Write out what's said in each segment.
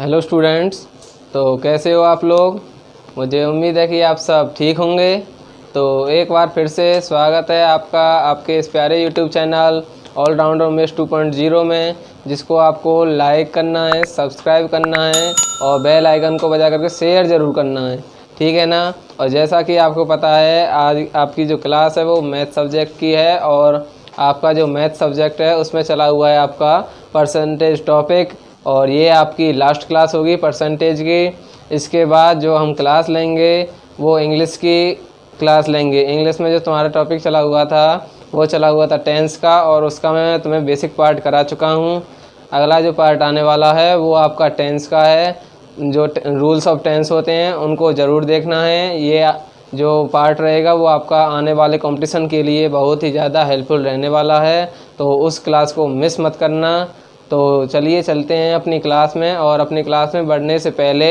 Hello students. तो कैसे हो आप लोग। मुझे उम्मीद है कि आप सब ठीक होंगे। तो एक बार फिर से स्वागत है आपका आपके इस प्यारे यूट्यूब चैनल ऑलराउंडर उमेश 2.0 में, जिसको आपको लाइक करना है, सब्सक्राइब करना है और बेल आइकन को बजा करके शेयर ज़रूर करना है, ठीक है ना। और जैसा कि आपको पता है, आज आपकी जो क्लास है वो मैथ सब्जेक्ट की है और आपका जो मैथ सब्जेक्ट है उसमें चला हुआ है आपका परसेंटेज टॉपिक, और ये आपकी लास्ट क्लास होगी परसेंटेज की। इसके बाद जो हम क्लास लेंगे वो इंग्लिश की क्लास लेंगे। इंग्लिश में जो तुम्हारा टॉपिक चला हुआ था वो चला हुआ था टेंस का, और उसका मैं तुम्हें बेसिक पार्ट करा चुका हूँ। अगला जो पार्ट आने वाला है वो आपका टेंस का है। जो रूल्स ऑफ टेंस होते हैं उनको ज़रूर देखना है। ये जो पार्ट रहेगा वो आपका आने वाले कंपटीशन के लिए बहुत ही ज़्यादा हेल्पफुल रहने वाला है, तो उस क्लास को मिस मत करना। तो चलिए चलते हैं अपनी क्लास में, और अपनी क्लास में बढ़ने से पहले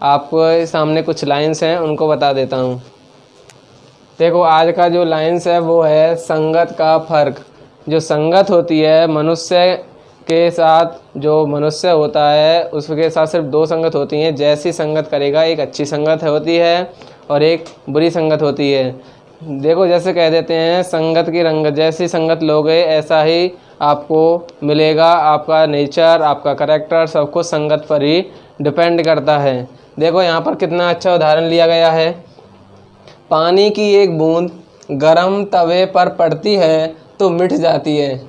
आपको सामने कुछ लाइंस हैं उनको बता देता हूँ। देखो, आज का जो लाइंस है वो है संगत का फ़र्क। जो संगत होती है मनुष्य के साथ, जो मनुष्य होता है उसके साथ सिर्फ दो संगत होती हैं। जैसी संगत करेगा, एक अच्छी संगत होती है और एक बुरी संगत होती है। देखो, जैसे कह देते हैं संगत की रंगत, जैसी संगत लोगे ऐसा ही आपको मिलेगा। आपका नेचर, आपका करैक्टर सब कुछ संगत पर ही डिपेंड करता है। देखो यहाँ पर कितना अच्छा उदाहरण लिया गया है। पानी की एक बूंद गरम तवे पर पड़ती है तो मिट जाती है।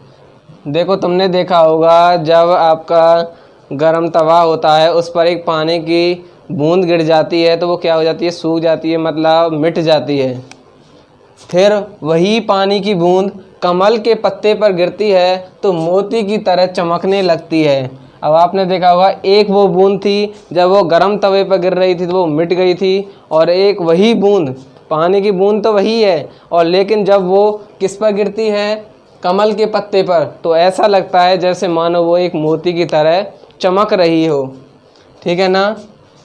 देखो, तुमने देखा होगा जब आपका गरम तवा होता है उस पर एक पानी की बूंद गिर जाती है तो वो क्या हो जाती है, सूख जाती है, मतलब मिट जाती है। फिर वही पानी की बूंद कमल के पत्ते पर गिरती है तो मोती की तरह चमकने लगती है। अब आपने देखा होगा, एक वो बूंद थी जब वो गरम तवे पर गिर रही थी तो वो मिट गई थी, और एक वही बूंद, पानी की बूंद तो वही है, और लेकिन जब वो किस पर गिरती है, कमल के पत्ते पर, तो ऐसा लगता है जैसे मानो वो एक मोती की तरह चमक रही हो, ठीक है ना।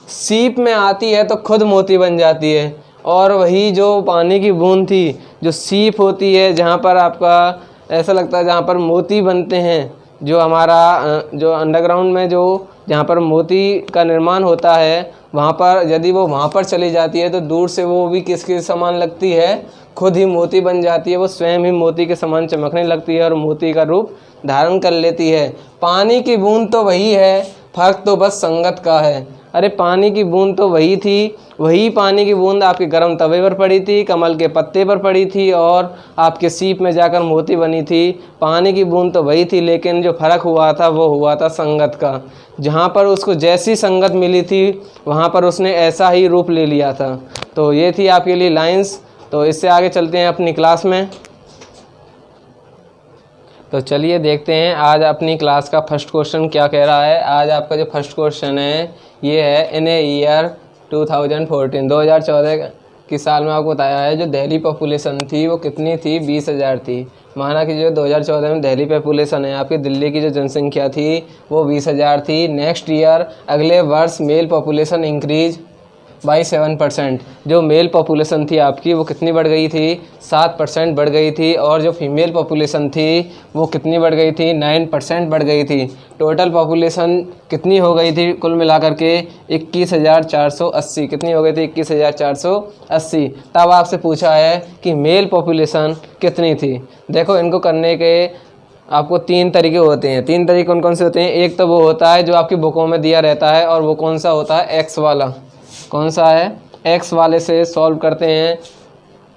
सीप में आती है तो खुद मोती बन जाती है, और वही जो पानी की बूंद थी, जो सीप होती है, जहाँ पर आपका ऐसा लगता है जहाँ पर मोती बनते हैं, जो हमारा जो अंडरग्राउंड में जो जहाँ पर मोती का निर्माण होता है, वहाँ पर यदि वो वहाँ पर चली जाती है तो दूर से वो भी किसके समान लगती है, खुद ही मोती बन जाती है। वो स्वयं ही मोती के समान चमकने लगती है और मोती का रूप धारण कर लेती है। पानी की बूंद तो वही है, फर्क तो बस संगत का है। अरे, पानी की बूंद तो वही थी, वही पानी की बूंद आपके गर्म तवे पर पड़ी थी, कमल के पत्ते पर पड़ी थी और आपके सीप में जाकर मोती बनी थी। पानी की बूंद तो वही थी, लेकिन जो फ़र्क हुआ था वो हुआ था संगत का। जहाँ पर उसको जैसी संगत मिली थी वहाँ पर उसने ऐसा ही रूप ले लिया था। तो ये थी आपके लिए लाइंस। तो इससे आगे चलते हैं अपनी क्लास में। तो चलिए देखते हैं आज अपनी क्लास का फर्स्ट क्वेश्चन क्या कह रहा है। आज आपका जो फर्स्ट क्वेश्चन है ये है, इन ए ईयर 2014 की साल में आपको बताया है जो दिल्ली पॉपुलेशन थी वो कितनी थी, 20,000 थी। माना कि जो 2014 में दिल्ली पॉपुलेशन है, आपकी दिल्ली की जो जनसंख्या थी वो 20,000 थी। नेक्स्ट ईयर, अगले वर्ष, मेल पॉपुलेशन इंक्रीज बाई 7%। जो मेल पॉपुलेशन थी आपकी वो कितनी बढ़ गई थी, 7% बढ़ गई थी। और जो फीमेल पॉपुलेशन थी वो कितनी बढ़ गई थी, 9% बढ़ गई थी। टोटल पॉपुलेशन कितनी हो गई थी कुल मिलाकर के, 21,480। कितनी हो गई थी, 21,480। तब आपसे पूछा है कि मेल पॉपुलेशन कितनी थी। देखो, इनको करने के आपको तीन तरीके होते हैं। तीन तरीके कौन कौन से होते हैं। एक तो वो होता है जो आपकी बुकों में दिया रहता है, और वो कौन सा होता है, एक्स वाला। कौन सा है, एक्स वाले से सॉल्व करते हैं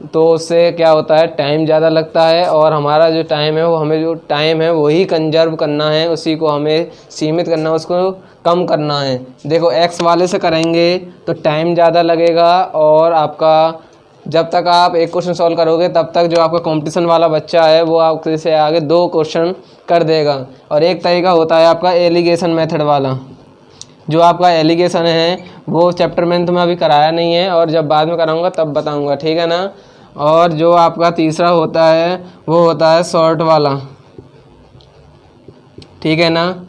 तो उससे क्या होता है, टाइम ज़्यादा लगता है, और हमारा जो टाइम है वो हमें जो टाइम है वही कंजर्व करना है, उसी को हमें सीमित करना है, उसको कम करना है। देखो, एक्स वाले से करेंगे तो टाइम ज़्यादा लगेगा, और आपका जब तक आप एक क्वेश्चन सॉल्व करोगे तब तक जो आपका कंपटीशन वाला बच्चा है वो आपसे आगे 2 क्वेश्चन कर देगा। और एक तरीका होता है आपका एलिगेशन मेथड वाला। जो आपका एलिगेशन है वो चैप्टर में तुम्हें अभी कराया नहीं है, और जब बाद में कराऊंगा तब बताऊंगा, ठीक है ना। और जो आपका तीसरा होता है वो होता है शॉर्ट वाला, ठीक है ना।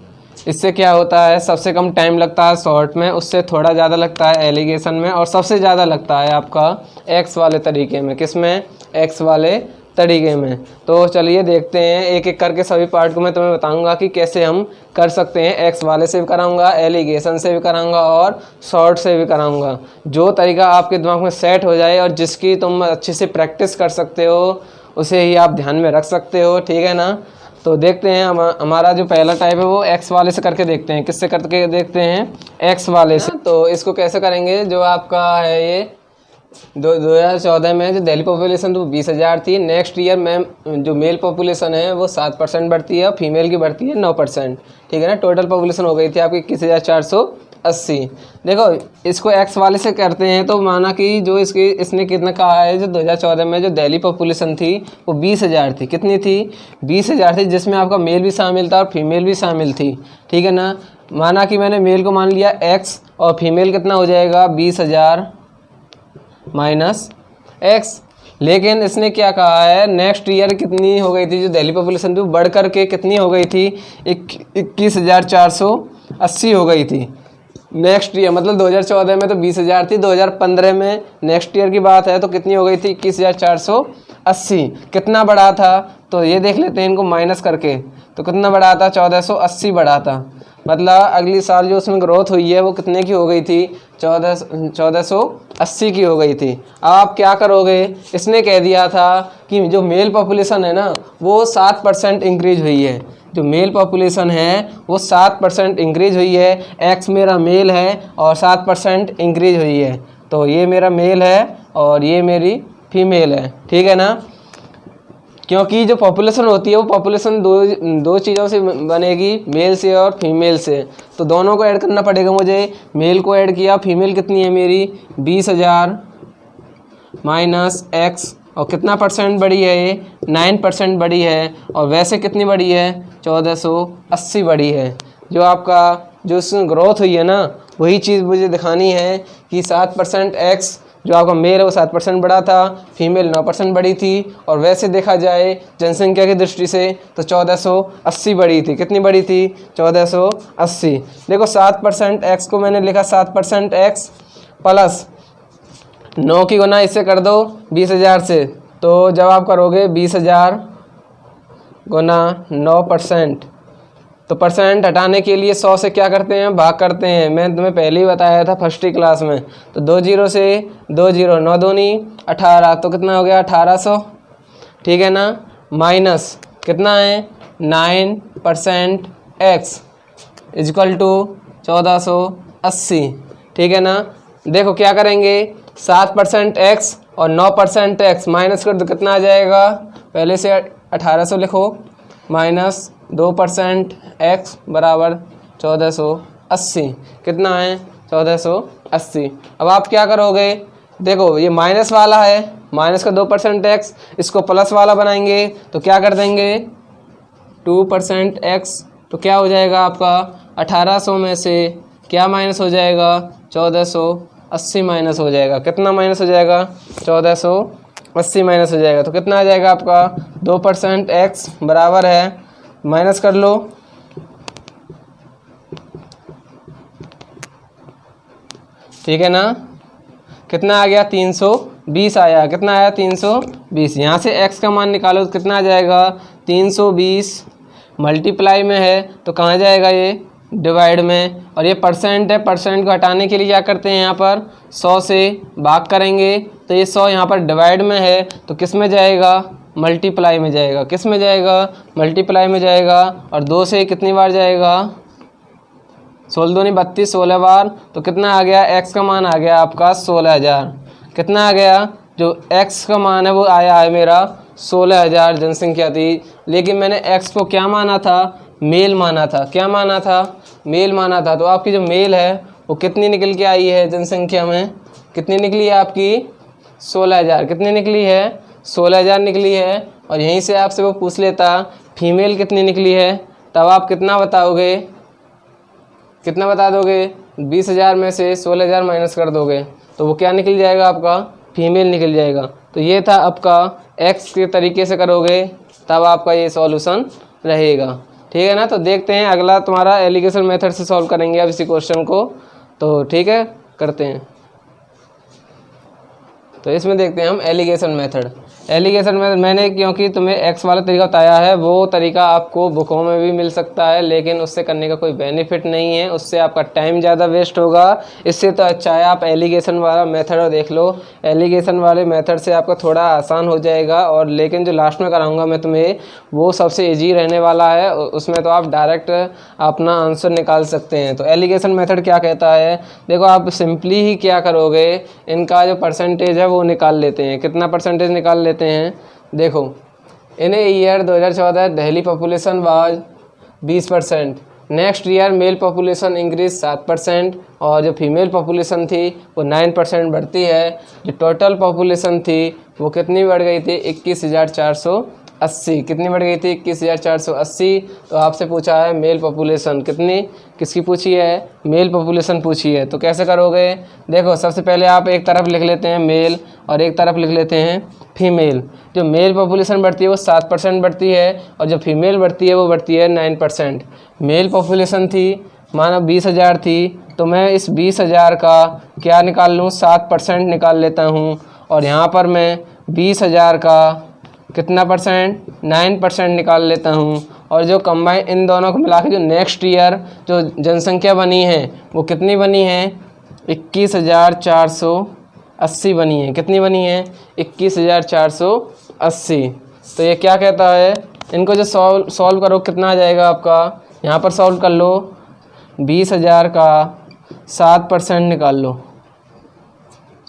इससे क्या होता है, सबसे कम टाइम लगता है शॉर्ट में, उससे थोड़ा ज़्यादा लगता है एलिगेशन में, और सबसे ज़्यादा लगता है आपका एक्स वाले तरीके में। किस में, एक्स वाले तरीके में। तो चलिए देखते हैं एक एक करके सभी पार्ट को मैं तुम्हें बताऊंगा कि कैसे हम कर सकते हैं। एक्स वाले से भी कराऊंगा, एलिगेशन से भी कराऊंगा और शॉर्ट से भी कराऊंगा। जो तरीका आपके दिमाग में सेट हो जाए और जिसकी तुम अच्छे से प्रैक्टिस कर सकते हो उसे ही आप ध्यान में रख सकते हो, ठीक है ना। तो देखते हैं हमारा जो पहला टाइप है वो एक्स वाले से करके देखते हैं। किससे करके देखते हैं? एक्स वाले से। तो इसको कैसे करेंगे? जो आपका है ये 2014 में जो दिल्ली पॉपुलेशन तो 20,000 थी। नेक्स्ट ईयर में जो मेल पॉपुलेशन है वो 7% बढ़ती है और फीमेल की बढ़ती है 9%, ठीक है ना। टोटल पॉपुलेशन हो गई थी आपकी 21,480। देखो इसको एक्स वाले से करते हैं तो माना कि जो इसने कितना कहा है, जो 2014 में जो दिल्ली पॉपुलेशन थी वो 20,000 थी। कितनी थी? 20,000 थी, जिसमें आपका मेल भी शामिल था और फीमेल भी शामिल थी, ठीक है ना। माना कि मैंने मेल को मान लिया एक्स और फीमेल कितना हो जाएगा 20,000 माइनस एक्स। लेकिन इसने क्या कहा है, नेक्स्ट ईयर कितनी हो गई थी जो दिल्ली पॉपुलेशन थी वो बढ़ कर के कितनी हो गई थी? 21,480 हो गई थी नेक्स्ट ईयर। मतलब 2014 में तो 20,000 थी, 2015 में नेक्स्ट ईयर की बात है तो कितनी हो गई थी? 21,480। कितना बढ़ा था? तो ये देख लेते हैं इनको माइनस करके। तो कितना बढ़ा था? 1480 बढ़ा था। मतलब अगली साल जो उसमें ग्रोथ हुई है वो कितने की हो गई थी? 1480 की हो गई थी। अब आप क्या करोगे? इसने कह दिया था कि जो मेल पॉपुलेशन है ना वो 7% इंक्रीज हुई है। जो मेल पॉपुलेशन है वो 7% इंक्रीज हुई है। एक्स मेरा मेल है और 7% इंक्रीज हुई है। तो ये मेरा मेल है और ये मेरी फीमेल है, ठीक है ना। क्योंकि जो पॉपुलेशन होती है वो पॉपुलेशन दो चीज़ों से बनेगी, मेल से और फीमेल से। तो दोनों को ऐड करना पड़ेगा मुझे। मेल को ऐड किया, फीमेल कितनी है मेरी? 20,000 माइनस एक्स। और कितना परसेंट बढ़ी है ये? 9% बढ़ी है। और वैसे कितनी बढ़ी है? 1480 बढ़ी है। जो आपका जो इसमें ग्रोथ हुई है ना वही चीज़ मुझे दिखानी है कि 7% एक्स जो आपका मेल है वो 7% बढ़ा था, फीमेल 9% बढ़ी थी। और वैसे देखा जाए जनसंख्या की दृष्टि से तो 1480 बढ़ी थी। कितनी बढ़ी थी? 1480। देखो 7% एक्स को मैंने लिखा 7% एक्स प्लस 9 की गुना इससे कर दो 20,000 से। तो जब आप करोगे 20,000 गुना 9%, तो परसेंट हटाने के लिए 100 से क्या करते हैं? भाग करते हैं। मैं तुम्हें पहले ही बताया था फर्स्ट ही क्लास में। तो 2 जीरो से 2 जीरो 9 दूनी 18, तो कितना हो गया? 1800, ठीक है ना। माइनस कितना है? 9% एक्स इजकल टू 1480, ठीक है ना। देखो क्या करेंगे, 7% एक्स और 9% एक्स माइनस कर दो, कितना आ जाएगा? पहले से 1800 लिखो माइनस 2% एक्स बराबर 1480। कितना है? 1480। अब आप क्या करोगे? देखो ये माइनस वाला है, माइनस का 2% एक्स, इसको प्लस वाला बनाएंगे तो क्या कर देंगे? 2% एक्स। तो क्या हो जाएगा आपका? 1800 में से क्या माइनस हो जाएगा? 1480 माइनस हो जाएगा। कितना माइनस हो जाएगा? 1480 माइनस हो जाएगा। तो कितना आ जाएगा आपका? 2% एक्स बराबर है, माइनस कर लो, ठीक है ना। कितना आ गया? 320 आया। कितना आया? 320। यहाँ से x का मान निकालो तो कितना आ जाएगा? 320 मल्टीप्लाई में है तो कहाँ जाएगा ये? डिवाइड में। और ये परसेंट है, परसेंट को हटाने के लिए क्या करते हैं? यहाँ पर 100 से भाग करेंगे तो ये 100 यहाँ पर डिवाइड में है तो किस में जाएगा? मल्टीप्लाई में जाएगा। किस में जाएगा? मल्टीप्लाई में जाएगा। और 2 से कितनी बार जाएगा? 16 दूनी 32, 16 बार। तो कितना आ गया? x का मान आ गया आपका 16,000। कितना आ गया? जो x का मान है वो आया है मेरा 16,000 जनसंख्या थी। लेकिन मैंने x को क्या माना था? मेल माना था। क्या माना था? मेल माना था। तो आपकी जो मेल है वो कितनी निकल के आई है जनसंख्या में? कितनी निकली है आपकी? 16,000। कितनी निकली है? 16,000 निकली है। और यहीं से आपसे वो पूछ लेता फीमेल कितनी निकली है, तब आप कितना बताओगे? कितना बता दोगे? 20,000 में से 16,000 माइनस कर दोगे तो वो क्या निकल जाएगा आपका? फीमेल निकल जाएगा। तो ये था आपका एक्स के तरीके से करोगे तब आपका ये सॉल्यूशन रहेगा, ठीक है ना। तो देखते हैं अगला तुम्हारा एलिगेशन मेथड से सॉल्व करेंगे अब इसी क्वेश्चन को। तो ठीक है, करते हैं। तो इसमें देखते हैं हम एलिगेशन मेथड। एलिगेशन में मैंने क्योंकि तुम्हें एक्स वाला तरीका बताया है, वो तरीका आपको बुकों में भी मिल सकता है, लेकिन उससे करने का कोई बेनिफिट नहीं है, उससे आपका टाइम ज़्यादा वेस्ट होगा। इससे तो अच्छा है आप एलिगेशन वाला मेथड देख लो। एलिगेशन वाले मेथड से आपका थोड़ा आसान हो जाएगा, और लेकिन जो लास्ट में कराऊंगा मैं तुम्हें वो सबसे ईजी रहने वाला है। उसमें तो आप डायरेक्ट अपना आंसर निकाल सकते हैं। तो एलिगेशन मेथड क्या कहता है, देखो आप सिंपली ही क्या करोगे, इनका जो परसेंटेज है वो निकाल लेते हैं। कितना परसेंटेज निकाल लेते हैं, देखो in a year 2014 Delhi population was 20%, next year male population increase 7%, और जो फीमेल पॉपुलेशन थी वो 9% बढ़ती है। जो टोटल पॉपुलेशन थी वो कितनी बढ़ गई थी, 21,480। कितनी बढ़ गई थी, 21,480। तो आपसे पूछा है मेल पॉपुलेशन कितनी, किसकी पूछी है, मेल पॉपुलेशन पूछी है। तो कैसे करोगे, देखो सबसे पहले आप एक तरफ लिख लेते हैं मेल और एक तरफ लिख लेते हैं फीमेल। जो मेल पॉपुलेशन बढ़ती है वो 7% बढ़ती है, और जो फीमेल बढ़ती है वो बढ़ती है 9%। मेल पॉपुलेशन थी माना 20,000 थी, तो मैं इस 20,000 का क्या निकाल लूँ, 7% निकाल लेता हूँ, और यहाँ पर मैं 20,000 का कितना परसेंट, 9% निकाल लेता हूँ। और जो कंबाइन इन दोनों को मिला के जो नेक्स्ट ईयर जो जनसंख्या बनी है वो कितनी बनी है, 21,480 बनी है। कितनी बनी है, 21,480। तो ये क्या कहता है, इनको जो सॉल्व करो कितना आ जाएगा आपका, यहाँ पर सॉल्व कर लो, 20,000 का 7% निकाल लो।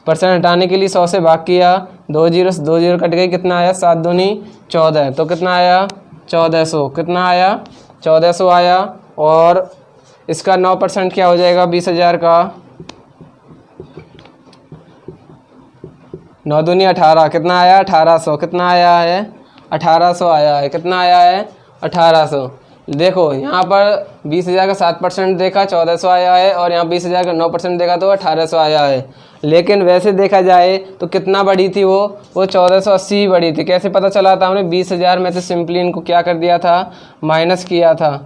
परसेंट हटाने के लिए 100 से भाग किया, 2 जीरो कट गई, कितना आया, 7 दूनी 14। तो कितना आया, 1400। कितना आया, 1400 आया। और इसका 9% क्या हो जाएगा, 20,000 का 9 दूनी 18, कितना आया, 1800। कितना आया है, 1800 आया है। कितना आया है, 1800। देखो यहाँ पर 20,000 का 7% देखा 1400 आया है, और यहाँ 20,000 का 9% देखा तो 1800 आया है। लेकिन वैसे देखा जाए तो कितना बढ़ी थी वो 1480 ही बढ़ी थी। कैसे पता चला था, हमने 20,000 में से सिंपली इनको क्या कर दिया था, माइनस किया था।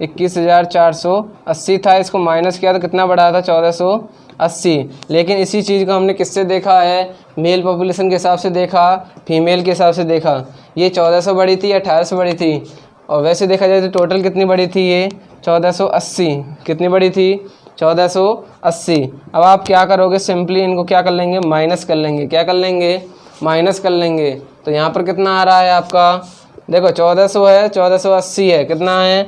21,480 था, इसको माइनस किया तो कितना बढ़ा था, 1480। लेकिन इसी चीज़ को हमने किससे देखा है, मेल पॉपुलेशन के हिसाब से देखा, फीमेल के हिसाब से देखा। ये 1400 बढ़ी थी या 1800 बढ़ी थी, और वैसे देखा जाए तो टोटल कितनी बढ़ी थी, ये 1480। कितनी बढ़ी थी, 1480। अब आप क्या करोगे, सिंपली इनको क्या कर लेंगे, माइनस कर लेंगे। क्या कर लेंगे, माइनस कर लेंगे। तो यहाँ पर कितना आ रहा है आपका, देखो 1400 है, 1480 है, कितना है,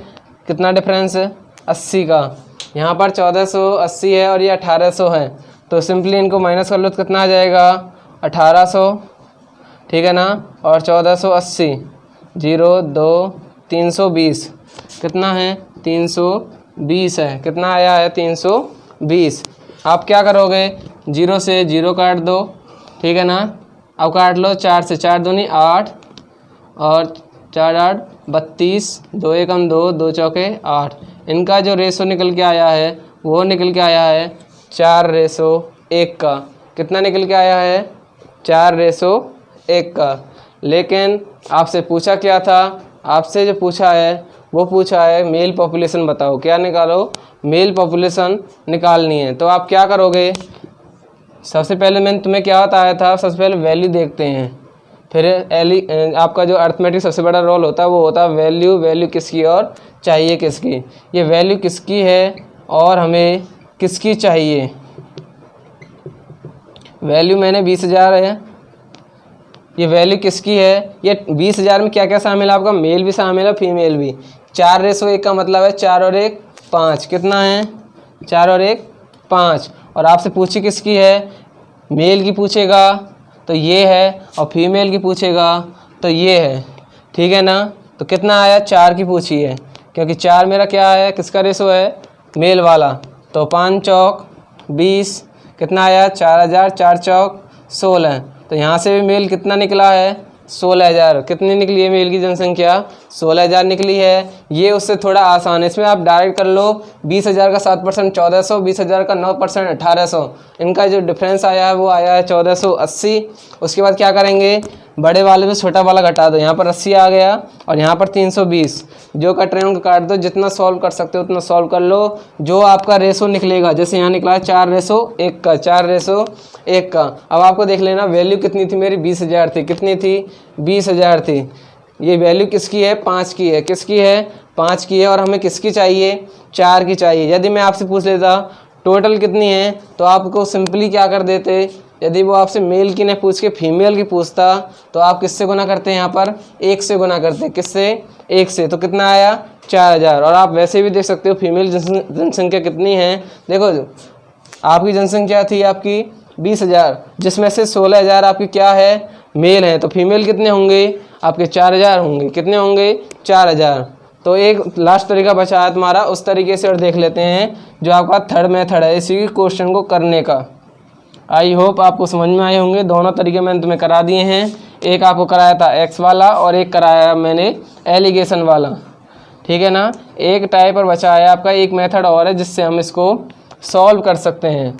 कितना डिफरेंस है, 80 का। यहाँ पर 1480 है और ये 1800 है, तो सिंपली इनको माइनस कर लो तो कितना आ जाएगा, 1800, ठीक है ना। और 1480 0 2 320, कितना है, 320 है। कितना आया है, 320। आप क्या करोगे, 0 से 0 काट दो, ठीक है ना। अब काट लो 4 से, 4 दूनी 8, और 4 8 32, 2 एकम 2, 2 चौके 8। इनका जो रेशो निकल के आया है वो निकल के आया है 4:1 का। कितना निकल के आया है, 4:1 का। लेकिन आपसे पूछा क्या था, आपसे जो पूछा है वो पूछा है मेल पॉपुलेशन बताओ। क्या निकालो, मेल पॉपुलेशन निकालनी है। तो आप क्या करोगे, सबसे पहले मैंने तुम्हें क्या बताया था, सबसे पहले वैल्यू देखते हैं, फिर आपका जो अर्थमेटिक सबसे बड़ा रोल होता है वो होता है वैल्यू। वैल्यू किसकी और चाहिए किसकी, ये वैल्यू किसकी है और हमें किसकी चाहिए। वैल्यू मैंने 20,000 है, ये वैल्यू किसकी है, ये 20,000 में क्या क्या शामिल है आपका, मेल भी शामिल है फीमेल भी। 4:1 का मतलब है 4 और 1 5। कितना है, 4 और 1 5। और आपसे पूछी किसकी है, मेल की पूछेगा तो ये है, और फीमेल की पूछेगा तो ये है, ठीक है ना। तो कितना आया, 4 की पूछी है, क्योंकि 4 मेरा क्या है, किसका रेशो है, मेल वाला। तो 5 चौक 20, कितना आया, 4,000, 4 चौक 16। तो यहाँ से भी मेल कितना निकला है, 16,000। कितनी निकली है मेल की जनसंख्या, 16,000 निकली है। ये उससे थोड़ा आसान है, इसमें आप डायरेक्ट कर लो। 20,000 का 7% 1400, 20,000 का 9% 1800। इनका जो डिफरेंस आया है वो आया है 1480। उसके बाद क्या करेंगे, बड़े वाले में छोटा वाला घटा दो, यहाँ पर 80 आ गया और यहाँ पर 320। जो कट रहे हैं उनको काट दो, जितना सॉल्व कर सकते हो उतना सॉल्व कर लो। जो आपका रेशो निकलेगा, जैसे यहाँ निकला 4:1 का, 4:1 का। अब आपको देख लेना वैल्यू कितनी थी मेरी, 20,000 थी। कितनी थी? 20,000 थी। ये वैल्यू किसकी है? 5 की है। किसकी है? 5 की है। और हमें किसकी चाहिए? 4 की चाहिए। यदि मैं आपसे पूछ लेता टोटल कितनी है, तो आपको सिंपली क्या कर देते, यदि वो आपसे मेल की न पूछ के फीमेल की पूछता तो आप किससे गुना करते हैं? यहाँ पर 1 से गुना करते। किससे? 1 से। तो कितना आया? 4,000। और आप वैसे भी देख सकते हो फीमेल जनसंख्या कितनी है। देखो आपकी जनसंख्या थी आपकी 20,000, जिसमें से 16,000 आपकी क्या है? मेल है। तो फीमेल कितने होंगे? आपके 4,000 होंगे। कितने होंगे? 4,000। तो एक लास्ट तरीका बचा है तुम्हारा, उस तरीके से और देख लेते हैं जो आपका थर्ड मेथड है इसी क्वेश्चन को करने का। आई होप आपको समझ में आए होंगे। दोनों तरीके मैंने तुम्हें करा दिए हैं। एक आपको कराया था एक्स वाला और एक कराया मैंने एलिगेशन वाला, ठीक है ना। एक टाइप और बचा है आपका, एक मेथड और है जिससे हम इसको सॉल्व कर सकते हैं।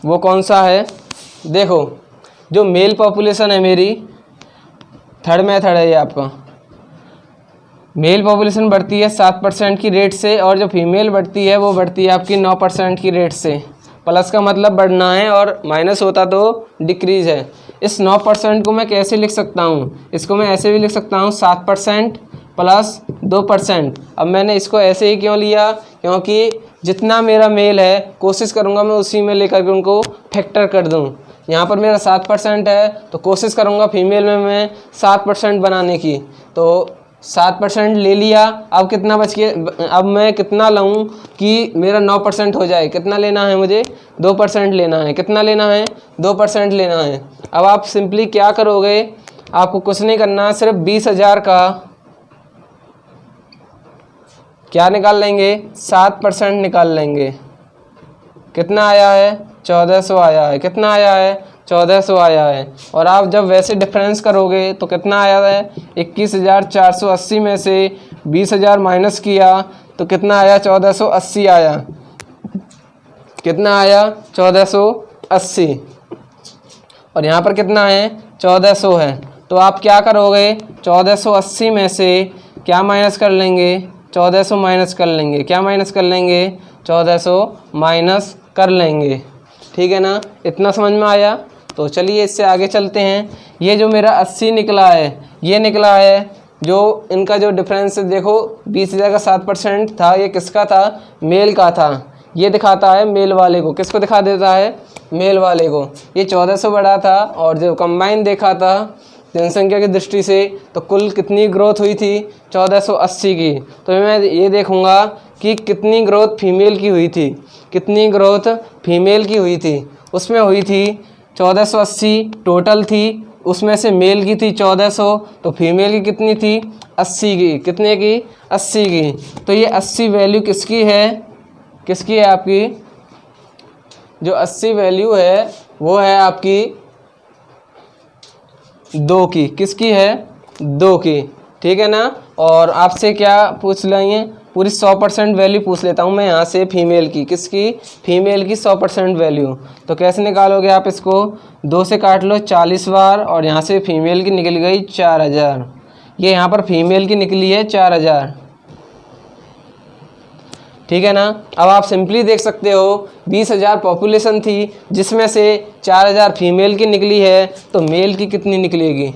वो कौन सा है? देखो जो मेल पॉपुलेशन है मेरी, थर्ड मेथड है ये आपका। मेल पॉपुलेशन बढ़ती है 7% की रेट से और जो फीमेल बढ़ती है वो बढ़ती है आपकी 9% की रेट से। प्लस का मतलब बढ़ना है और माइनस होता तो डिक्रीज है। इस 9% को मैं कैसे लिख सकता हूँ? इसको मैं ऐसे भी लिख सकता हूँ 7% प्लस 2%। अब मैंने इसको ऐसे ही क्यों लिया? क्योंकि जितना मेरा मेल है कोशिश करूँगा मैं उसी में लेकर के उनको फैक्टर कर दूँ। यहाँ पर मेरा 7% है तो कोशिश करूँगा फीमेल में मैं 7% बनाने की। तो 7% ले लिया। अब कितना बच गया? अब मैं कितना लाऊं कि मेरा 9% हो जाए? कितना लेना है मुझे? 2% लेना है। कितना लेना है? 2% लेना है। अब आप सिंपली क्या करोगे? आपको कुछ नहीं करना, सिर्फ 20,000 का क्या निकाल लेंगे? 7% निकाल लेंगे। कितना आया है? 1400 आया है। कितना आया है? 1400 आया है। और आप जब वैसे डिफरेंस करोगे तो कितना आया है? 21,480 में से 20,000 माइनस किया तो कितना आया? 1480 आया। कितना आया? 1480। और यहाँ पर कितना है? 1400 है। तो आप क्या करोगे? 1480 में से क्या माइनस कर लेंगे? 1400 माइनस कर लेंगे। क्या माइनस कर लेंगे? 1400 माइनस कर लेंगे। ठीक है ना, इतना समझ में आया। तो चलिए इससे आगे चलते हैं। ये जो मेरा 80 निकला है, ये निकला है जो इनका जो डिफरेंस है, देखो 20,000 का 7% था, ये किसका था? मेल का था। ये दिखाता है मेल वाले को। किसको दिखा देता है? मेल वाले को। ये 1400 बढ़ा था और जो कंबाइन देखा था जनसंख्या की दृष्टि से तो कुल कितनी ग्रोथ हुई थी? 1480 की। तो मैं ये देखूंगा कि कितनी ग्रोथ फीमेल की हुई थी। कितनी ग्रोथ फीमेल की हुई थी? उसमें हुई थी 1480 टोटल थी, उसमें से मेल की थी 1400, तो फीमेल की कितनी थी? 80 की। कितने की? 80 की। तो ये 80 वैल्यू किसकी है? किसकी है आपकी? जो 80 वैल्यू है वो है आपकी 2 की। किसकी है? 2 की। ठीक है ना। और आपसे क्या पूछ लेंगे? पूरी 100% वैल्यू पूछ लेता हूँ मैं यहाँ से फीमेल की। किसकी? फीमेल की 100% वैल्यू। तो कैसे निकालोगे आप इसको? 2 से काट लो 40 बार और यहाँ से फीमेल की निकल गई 4000। ये यहाँ पर फीमेल की निकली है 4000। ठीक है ना। अब आप सिंपली देख सकते हो 20,000 पॉपुलेशन थी जिसमें से 4000 फीमेल की निकली है, तो मेल की कितनी निकलेगी?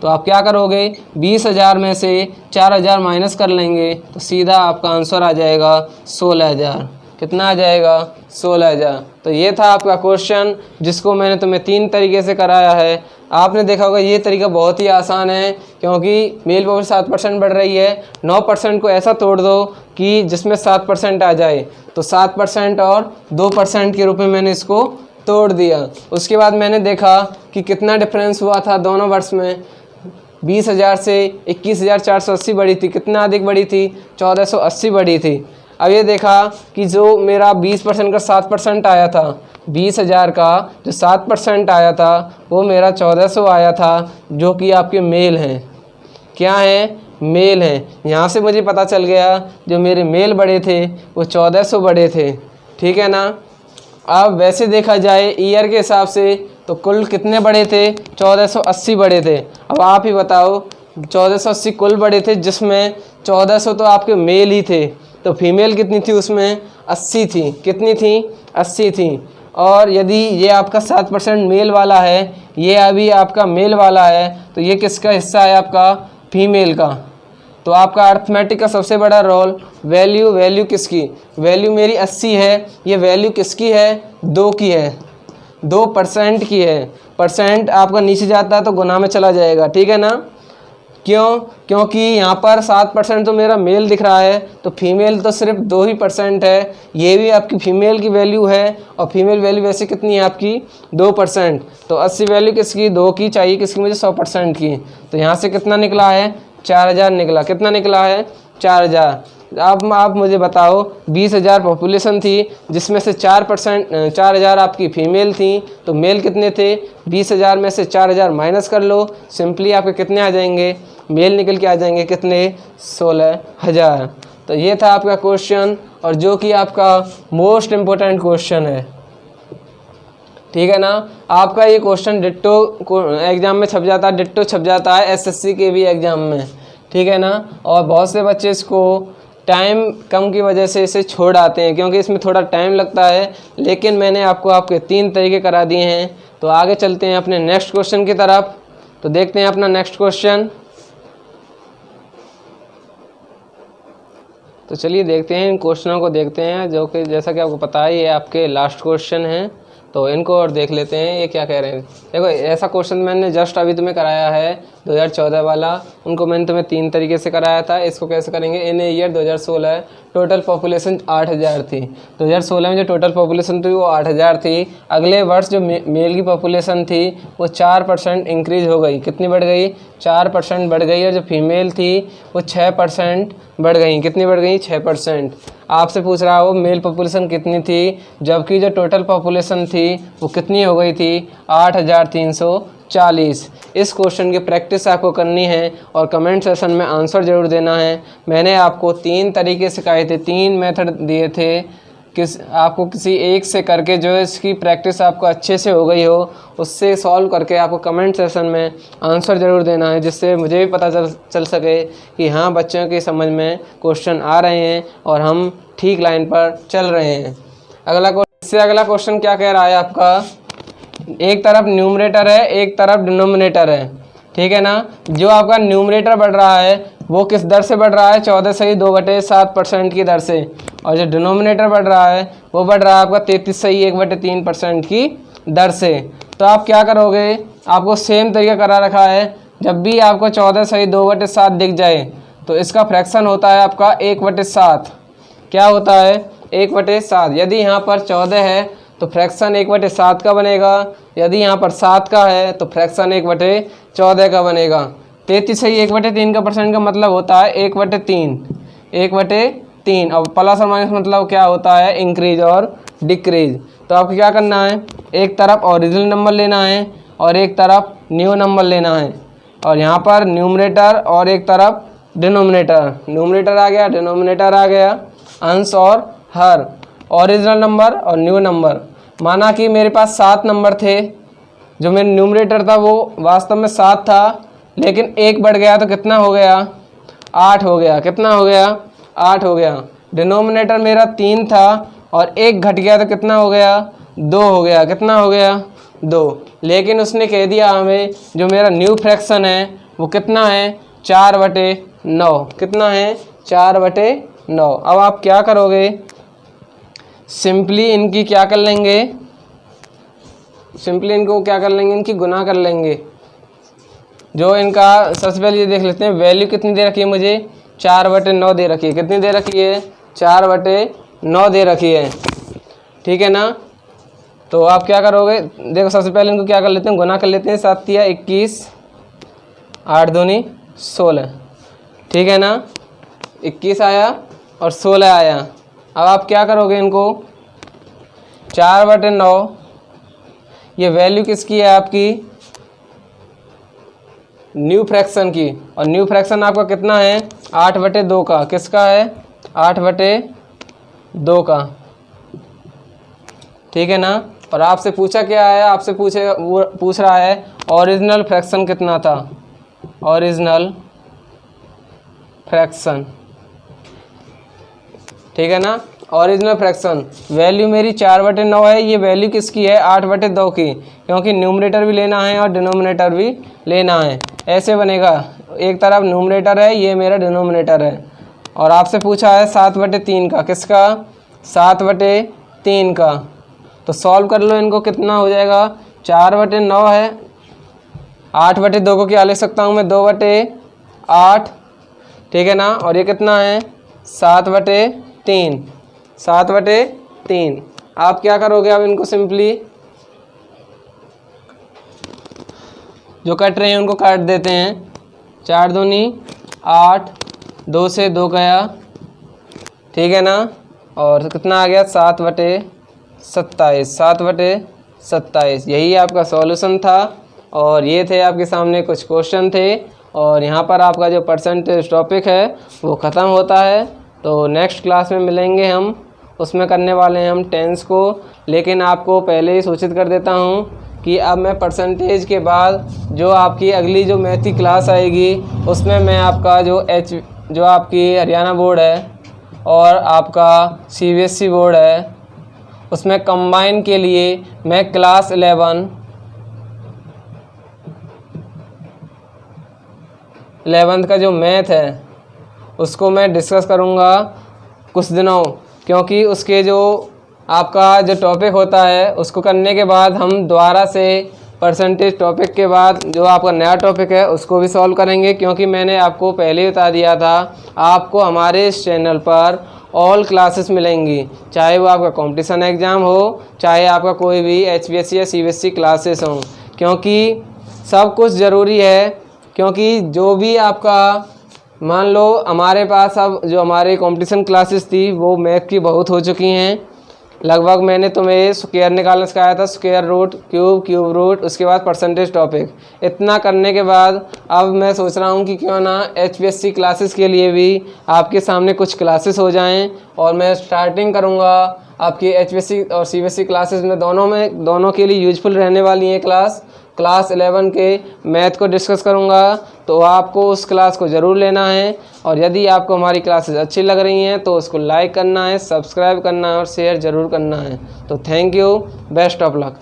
तो आप क्या करोगे? 20,000 में से 4000 माइनस कर लेंगे तो सीधा आपका आंसर आ जाएगा 16,000। कितना आ जाएगा? 16,000। तो ये था आपका क्वेश्चन जिसको मैंने तुम्हें 3 तरीके से कराया है। आपने देखा होगा ये तरीका बहुत ही आसान है क्योंकि मेल पॉपुलेशन 7% बढ़ रही है। 9% को ऐसा तोड़ दो कि जिसमें 7% आ जाए, तो 7% और 2% के रूप में मैंने इसको तोड़ दिया। उसके बाद मैंने देखा कि कितना डिफरेंस हुआ था दोनों वर्ष में। 20,000 से 21,480 बढ़ी थी। कितना अधिक बढ़ी थी? 1480 बढ़ी थी। अब ये देखा कि जो मेरा 20% का 7% आया था, 20,000 का जो 7% आया था वो मेरा 1400 आया था, जो कि आपके मेल हैं। क्या हैं? मेल हैं। यहाँ से मुझे पता चल गया जो मेरे मेल बढ़े थे वो 1400 बढ़े थे। ठीक है ना। अब वैसे देखा जाए ईयर के हिसाब से तो कुल कितने बड़े थे? 1480 बड़े थे। अब आप ही बताओ, 1480 कुल बड़े थे, जिसमें 1400 तो आपके मेल ही थे, तो फीमेल कितनी थी उसमें? 80 थी। कितनी थी? 80 थी। और यदि ये आपका 7% मेल वाला है, ये अभी आपका मेल वाला है, तो ये किसका हिस्सा है? आपका फीमेल का। तो आपका अर्थमेटिक का सबसे बड़ा रोल, वैल्यू किसकी? वैल्यू मेरी 80 है, ये वैल्यू किसकी है? 2 की है, 2% की है। परसेंट आपका नीचे जाता है तो गुना में चला जाएगा, ठीक है ना? क्यों? क्योंकि यहाँ पर 7% तो मेरा मेल दिख रहा है, तो फीमेल तो सिर्फ 2% है। ये भी आपकी फीमेल की वैल्यू है, और फीमेल वैल्यू वैसे कितनी है आपकी? 2%। तो 80 वैल्यू किसकी? 2 की चाहिए, किसकी मुझे? 100% की। तो यहाँ से कितना निकला है? 4000 निकला। कितना निकला है? 4000। अब आप मुझे बताओ, 20,000 पॉपुलेशन थी, जिसमें से 4,000 आपकी फीमेल थी, तो मेल कितने थे? 20,000 में से 4,000 माइनस कर लो, सिंपली आपके कितने आ जाएंगे? मेल निकल के आ जाएंगे कितने? 16,000। तो ये था आपका क्वेश्चन, और जो कि आपका मोस्ट इम्पोर्टेंट क्वेश्चन है, ठीक है ना? आपका ये क्वेश्चन डिट्टो एग्जाम में छप जाता है, डिट्टो छप जाता है एसएससी के भी एग्जाम में, ठीक है ना? और बहुत से बच्चे इसको टाइम कम की वजह से इसे छोड़ आते हैं, क्योंकि इसमें थोड़ा टाइम लगता है, लेकिन मैंने आपको आपके 3 तरीके करा दिए हैं। तो आगे चलते हैं अपने नेक्स्ट क्वेश्चन की तरफ। तो देखते हैं अपना नेक्स्ट क्वेश्चन। तो चलिए देखते हैं, इन क्वेश्चनों को देखते हैं, जो कि जैसा कि आपको पता है ये आपके लास्ट क्वेश्चन हैं। तो इनको और देख लेते हैं, ये क्या कह रहे हैं। देखो, ऐसा क्वेश्चन मैंने जस्ट अभी तुम्हें कराया है 2014 वाला, उनको मैंने तुम्हें 3 तरीके से कराया था। इसको कैसे करेंगे? इन ईयर 2016 टोटल पॉपुलेशन 8,000 थी। 2016 में जो टोटल पॉपुलेशन थी वो 8,000 थी। अगले वर्ष जो मेल की पॉपुलेशन थी वो 4% इंक्रीज हो गई। कितनी बढ़ गई? 4% बढ़ गई। और जो फीमेल थी वो 6% बढ़ गई। कितनी बढ़ गई? 6%। आपसे पूछ रहा हो मेल पॉपुलेशन कितनी थी, जबकि जो टोटल पॉपुलेशन थी वो कितनी हो गई थी? 8,340। इस क्वेश्चन की प्रैक्टिस आपको करनी है, और कमेंट सेशन में आंसर ज़रूर देना है। मैंने आपको 3 तरीके सिखाए थे, 3 मेथड दिए थे, आपको किसी एक से करके जो इसकी प्रैक्टिस आपको अच्छे से हो गई हो, उससे सॉल्व करके आपको कमेंट सेशन में आंसर ज़रूर देना है, जिससे मुझे भी पता चल सके कि हाँ, बच्चों की समझ में क्वेश्चन आ रहे हैं और हम ठीक लाइन पर चल रहे हैं। अगला क्वेश्चन क्या कह रहा है आपका? एक तरफ न्यूमरेटर है, एक तरफ डिनोमिनेटर है, ठीक है ना? जो आपका न्यूमरेटर बढ़ रहा है वो किस दर से बढ़ रहा है? 14.2/7% की दर से। और जो डिनोमिनेटर बढ़ रहा है वो बढ़ रहा है आपका 33.1/3% की दर से। तो आप क्या करोगे? आपको सेम तरीका करा रखा है, जब भी आपको 14.2/7 दिख जाए तो इसका फ्रैक्शन होता है आपका 1/7। क्या होता है? 1/7। यदि यहाँ पर 14 है तो फ्रैक्शन 1/7 का बनेगा। यदि यहाँ पर 7 का है तो फ्रैक्शन 1/14 का बनेगा। 33/1/3 का परसेंट का मतलब होता है 1/3। 1/3। और प्लस और माइनस मतलब क्या होता है? इंक्रीज और डिक्रीज। तो आपको क्या करना है? एक तरफ ओरिजिनल नंबर लेना है और एक तरफ न्यू नंबर लेना है। और यहाँ पर न्यूमरेटर और एक तरफ डिनोमिनेटर। न्यूमरेटर आ गया, डिनोमिनेटर आ गया, अंश और हर, ओरिजिनल नंबर और न्यू नंबर। माना कि मेरे पास 7 नंबर थे, जो मेरा न्यूमरेटर था वो वास्तव में 7 था, लेकिन 1 बढ़ गया तो कितना हो गया? 8 हो गया। कितना हो गया? 8 हो गया। डिनोमिनेटर मेरा 3 था और 1 घट गया तो कितना हो गया? 2 हो गया। कितना हो गया? 2। लेकिन उसने कह दिया हमें जो मेरा न्यू फ्रैक्शन है वो कितना है? 4/9। कितना है? 4/9। अब आप क्या करोगे? सिंपली इनकी क्या कर लेंगे? सिंपली इनको क्या कर लेंगे? इनकी गुना कर लेंगे। जो इनका सबसे पहले ये देख लेते हैं, वैल्यू कितनी दे रखी है मुझे? 4/9 दे रखी है। कितनी दे रखी है? 4/9 दे रखी है, ठीक है ना? तो आप क्या करोगे? देखो, सबसे पहले इनको क्या कर लेते हैं? गुना कर लेते हैं। 7 या 21, 8 दूनी 16, ठीक है ना? 21 आया और 16 आया। अब आप क्या करोगे? इनको 4/9, ये वैल्यू किसकी है? आपकी न्यू फ्रैक्शन की। और न्यू फ्रैक्शन आपका कितना है? 8/2 का। किसका है? 8/2 का, ठीक है ना? और आपसे पूछा क्या है, आपसे पूछ रहा है ओरिजिनल फ्रैक्शन कितना था, ओरिजिनल फ्रैक्शन, ठीक है ना। ओरिजिनल फ्रैक्शन वैल्यू मेरी 4/9 है, ये वैल्यू किसकी है 8/2 की, क्योंकि न्यूमरेटर भी लेना है और डिनोमिनेटर भी लेना है। ऐसे बनेगा, एक तरफ न्यूमरेटर है, ये मेरा डिनोमिनेटर है। और आपसे पूछा है 7/3 का, किसका 7/3 का। तो सॉल्व कर लो इनको, कितना हो जाएगा 4/9 है, 8/2 को क्या लिख सकता हूँ मैं 2/8, ठीक है ना। और ये कितना है 7/3, 7/3। आप क्या करोगे, अब इनको सिंपली जो कट रहे हैं उनको काट देते हैं। 4 दूनी 8, 2 से 2 गया, ठीक है ना। और कितना आ गया 7/27, 7/27। यही आपका सॉल्यूशन था। और ये थे आपके सामने कुछ क्वेश्चन थे। और यहाँ पर आपका जो परसेंटेज टॉपिक है वो ख़त्म होता है। तो नेक्स्ट क्लास में मिलेंगे हम, उसमें करने वाले हैं हम टेंस को। लेकिन आपको पहले ही सूचित कर देता हूँ कि अब मैं परसेंटेज के बाद जो आपकी अगली जो मैथ की क्लास आएगी उसमें मैं आपका जो आपकी हरियाणा बोर्ड है और आपका CBSE बोर्ड है उसमें कंबाइन के लिए मैं क्लास 11th का जो मैथ है उसको मैं डिस्कस करूँगा कुछ दिनों, क्योंकि उसके जो आपका जो टॉपिक होता है उसको करने के बाद हम दोबारा से परसेंटेज टॉपिक के बाद जो आपका नया टॉपिक है उसको भी सॉल्व करेंगे। क्योंकि मैंने आपको पहले ही बता दिया था आपको हमारे इस चैनल पर ऑल क्लासेस मिलेंगी, चाहे वो आपका कंपटीशन एग्ज़ाम हो, चाहे आपका कोई भी HBSE या CBSE क्लासेस हों, क्योंकि सब कुछ ज़रूरी है। क्योंकि जो भी आपका मान लो हमारे पास अब जो हमारे कंपटीशन क्लासेस थी वो मैथ की बहुत हो चुकी हैं। लगभग मैंने तुम्हें स्क्वायर निकालना सिखाया था, स्क्वायर रूट, क्यूब रूट, उसके बाद परसेंटेज टॉपिक। इतना करने के बाद अब मैं सोच रहा हूँ कि क्यों ना HBSE क्लासेस के लिए भी आपके सामने कुछ क्लासेस हो जाएं। और मैं स्टार्टिंग करूँगा आपकी HBSE और CBSE क्लासेस में दोनों के लिए यूजफुल रहने वाली है क्लास 11 के मैथ को डिस्कस करूंगा। तो आपको उस क्लास को ज़रूर लेना है। और यदि आपको हमारी क्लासेस अच्छी लग रही हैं तो उसको लाइक करना है, सब्सक्राइब करना है और शेयर ज़रूर करना है। तो thank you, best of luck.